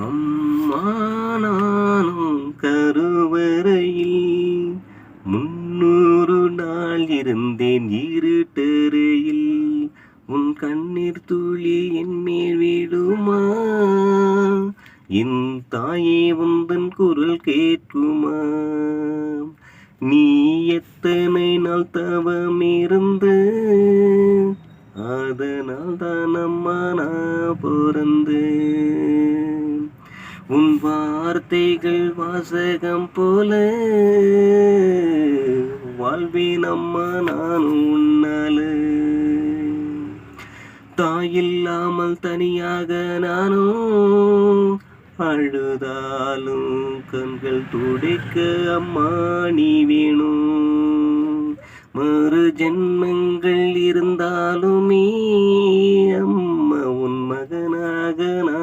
அம்மா நானும் கருவறையில் 300 நாள் இருந்தேன் இருட்டறையில். உன் கண்ணீர் துளி என் மேல் விழுமா? என் தாயே உந்தன் குரல் கேட்குமா? நீ எத்தனை நாள் தவம் இருந்து, அதனால் தான் அம்மா நான் பிறந்தேன். உன் வார்த்தைகள் வாசகம் போல வாழ்வேன் அம்மா நான் உன்னால. தாயில்லாமல் தனியாக நானும் அழுதாலும் கண்கள் துடைக்க அம்மா நீ வேணும். மறு ஜென்மங்கள் இருந்தாலுமே